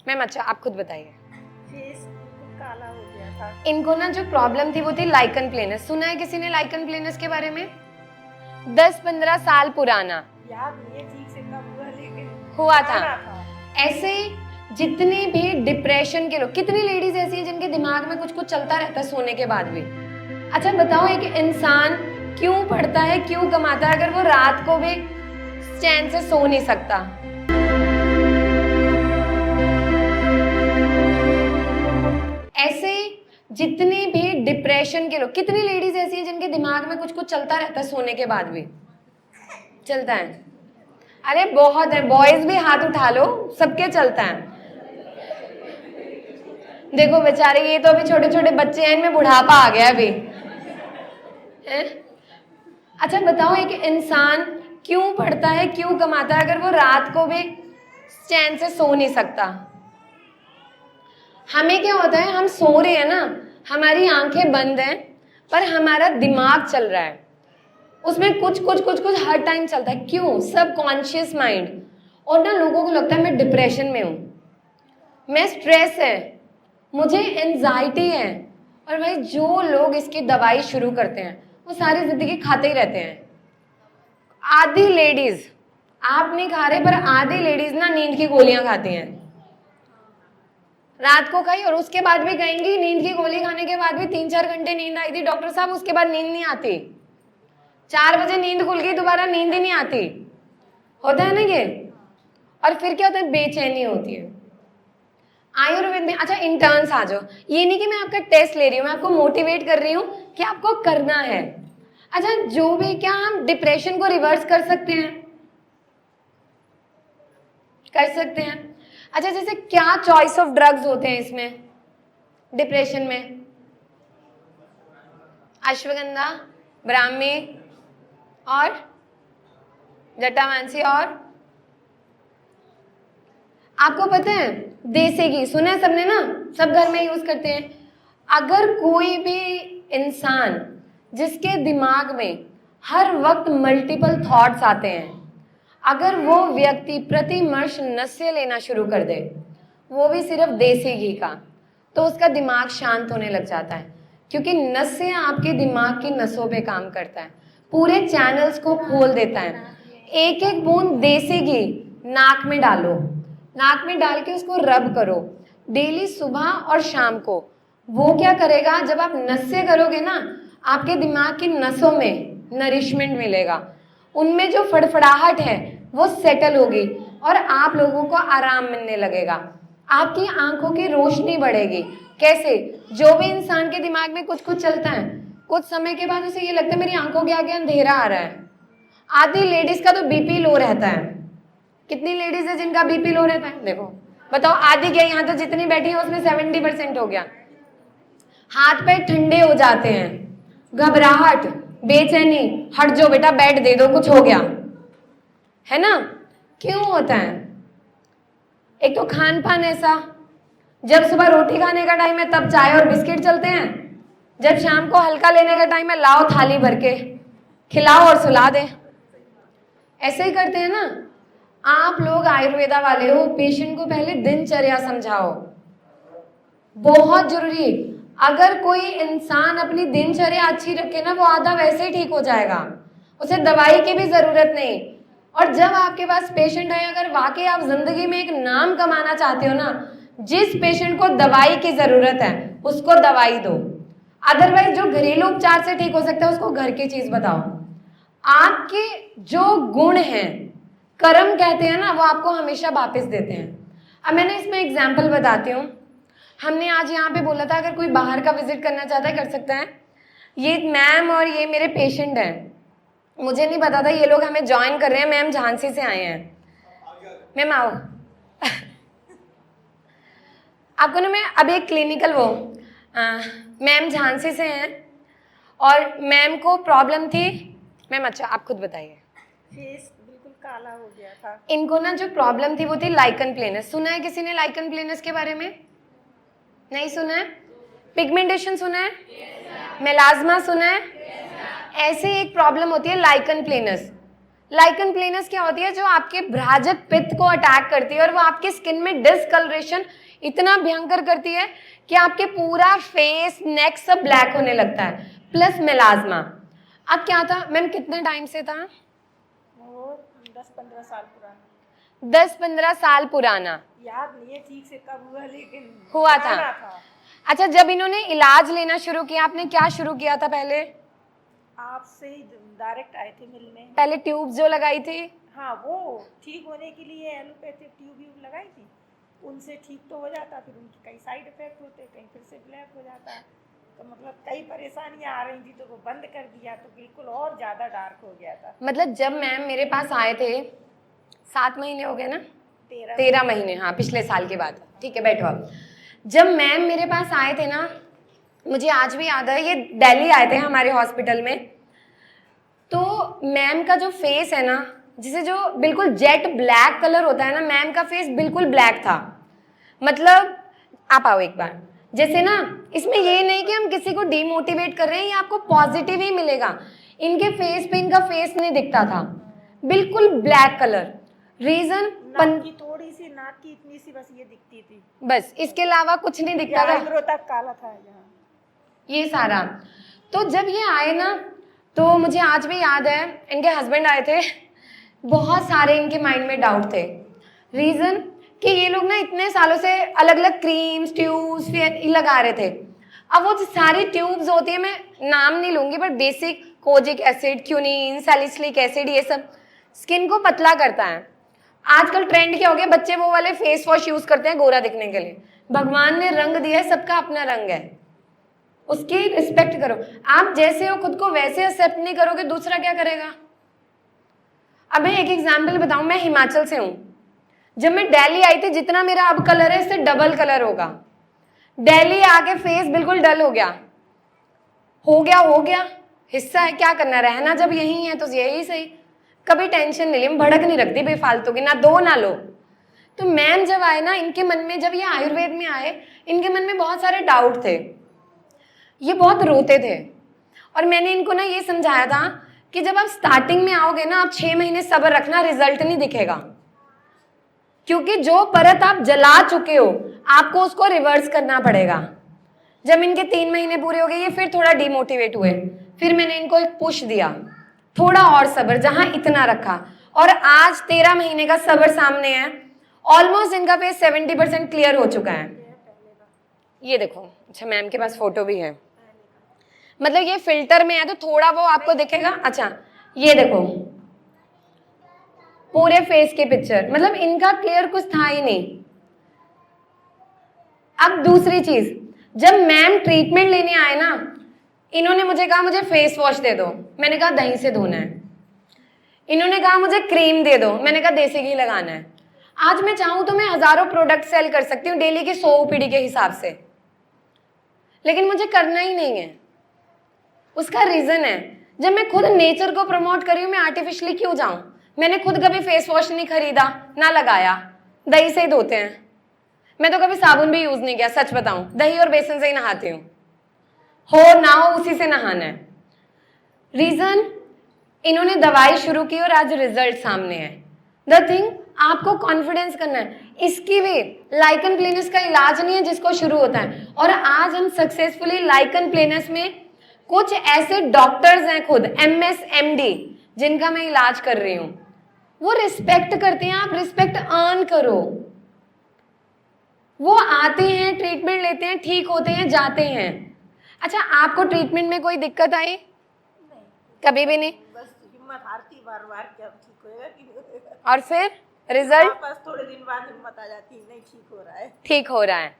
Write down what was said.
Ma'am अच्छा आप खुद बताइए। फेस काला हो गया था। इनको ना जो प्रॉब्लम थी वो थी लाइकन प्लेनस। सुना है किसी ने लाइकन प्लेनस के बारे में? 10-15 साल पुराना याद नहीं है ठीक से कब हुआ, लेकिन हुआ था। पुराना था। ऐसे जितनी भी डिप्रेशन के लोग, कितनी लेडीज ऐसी हैं जिनके दिमाग में कुछ कुछ चलता रहता है सोने के बाद भी। अच्छा बताओ, एक इंसान क्यों पढ़ता है, क्यों कमाता है, अगर वो रात को भी चैन से सो नहीं सकता? ऐसे जितनी भी डिप्रेशन के लोग, कितनी लेडीज ऐसी हैं जिनके दिमाग में कुछ कुछ चलता रहता है सोने के बाद भी। चलता है? अरे बहुत है, बॉयज भी हाथ उठा लो, सबके चलता है। देखो बेचारे, ये तो अभी छोटे छोटे बच्चे हैं, इनमें बुढ़ापा आ गया अभी है? अच्छा बताओ, एक इंसान क्यों पढ़ता है, क्यों कमाता है, अगर वो रात को भी चैन से सो नहीं सकता? हमें क्या होता है, हम सो रहे हैं ना, हमारी आंखें बंद हैं, पर हमारा दिमाग चल रहा है, उसमें कुछ कुछ कुछ कुछ हर टाइम चलता है। क्यों? Subconscious mind. और ना लोगों को लगता है मैं डिप्रेशन में हूं, मैं स्ट्रेस है, मुझे एंजाइटी है। और भाई जो लोग इसकी दवाई शुरू करते हैं वो सारी जिंदगी खाते ही रहते हैं। आधी लेडीज, आप नहीं खा रहे पर आधी लेडीज ना नींद की गोलियां खाती हैं। रात को खाई और उसके बाद भी कहेंगी नींद की गोली खाने के बाद भी 3-4 घंटे नींद आई थी डॉक्टर साहब, उसके बाद नींद नहीं आती। 4 बजे नींद खुल गई, दोबारा नींद ही नहीं आती। होता है ना ये? और फिर क्या होता है, बेचैनी होती है। आयुर्वेद में, अच्छा इंटर्न्स आ जाओ, ये नहीं कि मैं आपका टेस्ट ले रही हूँ, मैं आपको मोटिवेट कर रही हूँ कि आपको करना है। अच्छा जो भी, क्या हम डिप्रेशन को रिवर्स कर सकते हैं? कर सकते हैं। अच्छा जैसे क्या चॉइस ऑफ ड्रग्स होते हैं इसमें, डिप्रेशन में? अश्वगंधा, ब्राह्मी और जटामांसी। और आपको पता है देसी घी, सुना है सबने ना, सब घर में यूज करते हैं। अगर कोई भी इंसान जिसके दिमाग में हर वक्त मल्टीपल थॉट्स आते हैं, अगर वो व्यक्ति प्रतिमर्श नशे लेना शुरू कर दे, वो भी सिर्फ देसी घी का, तो उसका दिमाग शांत होने लग जाता है। क्योंकि नशे आपके दिमाग की नसों पे काम करता है, पूरे चैनल्स को खोल देता है। एक एक बूंद देसी घी नाक में डालो, नाक में डाल के उसको रब करो डेली सुबह और शाम को। वो क्या करेगा, जब आप नशे करोगे ना, आपके दिमाग की नसों में नरिशमेंट मिलेगा, उनमें जो फड़फड़ाहट है वो सेटल होगी और आप लोगों को आराम मिलने लगेगा, आपकी आंखों की रोशनी बढ़ेगी। कैसे? जो भी इंसान के दिमाग में कुछ कुछ चलता है, कुछ समय के बाद उसे ये लगता है मेरी आंखों के आगे अंधेरा आ रहा है। आधी लेडीज का तो बीपी लो रहता है। कितनी लेडीज है जिनका बीपी लो रहता है? देखो बताओ, आधी क्या, यहाँ तो जितनी बैठी है उसमें 70% हो गया। हाथ पैर ठंडे हो जाते हैं, घबराहट, बेचैनी, हट जाओ बेटा बेड दे दो कुछ हो गया, है ना? क्यों होता है? एक तो खान पान ऐसा, जब सुबह रोटी खाने का टाइम है तब चाय और बिस्किट चलते हैं, जब शाम को हल्का लेने का टाइम है लाओ थाली भर के खिलाओ और सुला दे। ऐसे ही करते हैं ना आप लोग। आयुर्वेदा वाले हो, पेशेंट को पहले दिनचर्या समझाओ, बहुत जरूरी। अगर कोई इंसान अपनी दिनचर्या अच्छी रखे ना, वो आधा वैसे ही ठीक हो जाएगा, उसे दवाई की भी जरूरत नहीं। और जब आपके पास पेशेंट है, अगर वाकई आप जिंदगी में एक नाम कमाना चाहते हो ना, जिस पेशेंट को दवाई की जरूरत है उसको दवाई दो। अदरवाइज जो घरेलू उपचार से ठीक हो सकता है उसको घर की चीज बताओ। आपके जो गुण हैं, कर्म कहते हैं ना, वो आपको हमेशा वापस देते हैं। अब मैंने इसमें एग्जाम्पल बताती हूँ। हमने आज यहाँ पे बोला था अगर कोई बाहर का विजिट करना चाहता है कर सकता है। ये मैम और ये मेरे पेशेंट हैं, मुझे नहीं पता था ये लोग हमें ज्वाइन कर रहे हैं। मैम झांसी से आए हैं। मैम आओ। आपको ना मैं अब एक क्लिनिकल वो, मैम झांसी से हैं और मैम को प्रॉब्लम थी। मैम अच्छा आप खुद बताइए। फेस बिल्कुल काला हो गया था। इनको ना जो प्रॉब्लम थी वो थी लाइकन प्लेनस। सुना है किसी ने लाइकन प्लेनस के बारे में? नहीं सुना है? पिगमेंटेशन सुना है? मेलाज्मा सुना है? ऐसे एक प्रॉब्लम होती है लाइकन प्लेनस। लाइकन प्लेनस क्या होती है? जो आपके भ्राजक पित्त को अटैक करती है और वो आपके स्किन में डिस्कलरेशन इतना भयंकर करती है कि आपके पूरा फेस नेक सब ब्लैक होने लगता है, प्लस मेलाज्मा। अब क्या था मैम, कितने टाइम से था? वो 10-15 साल पुराना। 10-15 साल पुराना। याद नहीं है ठीक से कब हुआ, लेकिन हुआ पुराना था। अच्छा, जब इन्होंने इलाज लेना शुरू किया, आपने क्या शुरू किया था पहले? आपसे ही डायरेक्ट आए थे मिलने। पहले ट्यूब्स जो लगाई थी, हाँ, वो ठीक होने के लिए एलोपैथिक ट्यूब लगाई थी, उनसे ठीक तो हो जाता, फिर उनके कई साइड इफेक्ट होते, कहीं फिर से ब्लैक हो जाता, तो मतलब कई परेशानियां आ रही थी, तो वो बंद कर दिया तो बिल्कुल और ज़्यादा डार्क हो गया था। मतलब जब मैम मेरे पास आए थे 7 महीने हो गए ना, 13 13 महीने, हाँ पिछले साल की बात है, ठीक है बैठो आप। जब मैम मेरे पास आए थे ना, मुझे आज भी याद है, ये दिल्ली आए थे हमारे हॉस्पिटल में, तो मैम का जो फेस है ना, जिसे जो बिल्कुल जेट ब्लैक कलर होता है ना, मैम का फेस बिल्कुल ब्लैक था। मतलब आप आओ एक बार, जैसे ना इसमें ये नहीं कि हम किसी को डीमोटिवेट कर रहे हैं, ये आपको पॉजिटिव ही मिलेगा। इनके फेस पे इनका फेस नहीं दिखता था, बिल्कुल ब्लैक कलर। रीजन नाक की थोड़ी सी, नाक की इतनी सी बस ये दिखती थी, बस, इसके अलावा कुछ नहीं दिखता था, आईब्रो तक काला था यहाँ। ये सारा। तो जब ये आए ना, तो मुझे आज भी याद है, इनके हस्बैंड आए थे, बहुत सारे इनके माइंड में डाउट थे। रीजन कि ये लोग ना इतने सालों से अलग अलग क्रीम्स ट्यूब्स लगा रहे थे। अब वो जो सारी ट्यूब्स होती है, मैं नाम नहीं लूंगी, but basic kojic acid, quinine, salicylic acid, ये सब स्किन को पतला करता है। आजकल ट्रेंड क्या हो गया, बच्चे वो वाले फेस वॉश यूज करते हैं गोरा दिखने के लिए। भगवान ने रंग दिया है, सबका अपना रंग है, उसकी रिस्पेक्ट करो। आप जैसे हो खुद को वैसे एक्सेप्ट नहीं करोगे, दूसरा क्या करेगा? अब मैं एक एग्जाम्पल बताऊं, मैं हिमाचल से हूं। जब मैं दिल्ली आई थी, जितना मेरा अब कलर है इससे डबल कलर होगा। दिल्ली आके फेस बिल्कुल डल हो गया, हो गया, हिस्सा है, क्या करना, रहना जब यही है तो यही सही। कभी टेंशन नहीं ली, मैं भड़क नहीं रखती बेफालतू की, ना दो ना लो। तो मैम जब आए ना, इनके मन में, जब ये आयुर्वेद में आए, इनके मन में बहुत सारे डाउट थे, ये बहुत रोते थे। और मैंने इनको ना ये समझाया था कि जब आप स्टार्टिंग में आओगे ना, आप 6 महीने सब्र रखना, रिजल्ट नहीं दिखेगा, क्योंकि जो परत आप जला चुके हो आपको उसको रिवर्स करना पड़ेगा। जब इनके 3 महीने पूरे हो गए, ये फिर थोड़ा डिमोटिवेट हुए, फिर मैंने इनको एक पुश दिया, थोड़ा और सब्र, जहां इतना रखा, और आज 13 महीने का सब्र सामने है। ऑलमोस्ट इनका फेस 70% क्लियर हो चुका है। ये देखो, अच्छा मैम के पास फोटो भी है, मतलब ये फिल्टर में है तो थोड़ा वो आपको दिखेगा। अच्छा ये देखो, पूरे फेस के पिक्चर, मतलब इनका क्लियर कुछ था ही नहीं। अब दूसरी चीज, जब मैम ट्रीटमेंट लेने आए ना, इन्होंने मुझे कहा मुझे फेस वॉश दे दो, मैंने कहा दही से धोना है। इन्होंने कहा मुझे क्रीम दे दो, मैंने कहा देसी घी लगाना है। आज मैं चाहूं तो मैं हजारों प्रोडक्ट सेल कर सकती हूँ डेली के 100 ओपीडी के हिसाब से, लेकिन मुझे करना ही नहीं है। उसका रीजन है, जब मैं खुद नेचर को प्रमोट कर रही हूँ, मैं आर्टिफिशियली क्यों जाऊं? मैंने खुद कभी फेस वॉश नहीं खरीदा ना लगाया, दही से ही धोते हैं। मैं तो कभी साबुन भी यूज नहीं किया, सच बताऊं, दही और बेसन से ही नहाती हूँ, हो ना हो उसी से नहाना है। रीजन, इन्होंने दवाई शुरू की और आज रिजल्ट सामने है। द थिंग, आपको कॉन्फिडेंस करना है। इसकी भी लाइकन प्लेनस का इलाज नहीं है जिसको शुरू होता है, और आज हम सक्सेसफुली लाइकन प्लेनस में कुछ ऐसे डॉक्टर्स हैं खुद MS MD जिनका मैं इलाज कर रही हूं, वो रिस्पेक्ट करते हैं। आप रिस्पेक्ट अर्न करो। वो आते हैं, ट्रीटमेंट लेते हैं, ठीक होते हैं, जाते हैं। अच्छा, आपको ट्रीटमेंट में कोई दिक्कत आई? नहीं, कभी भी नहीं? बस हिम्मत हारती बार बार, क्या ठीक होएगा कि नहीं होएगा। और फिर रिजल्ट? वापस थोड़े दिन बाद हिम्मत आ जाती, नहीं ठीक हो रहा है। ठीक हो रहा है।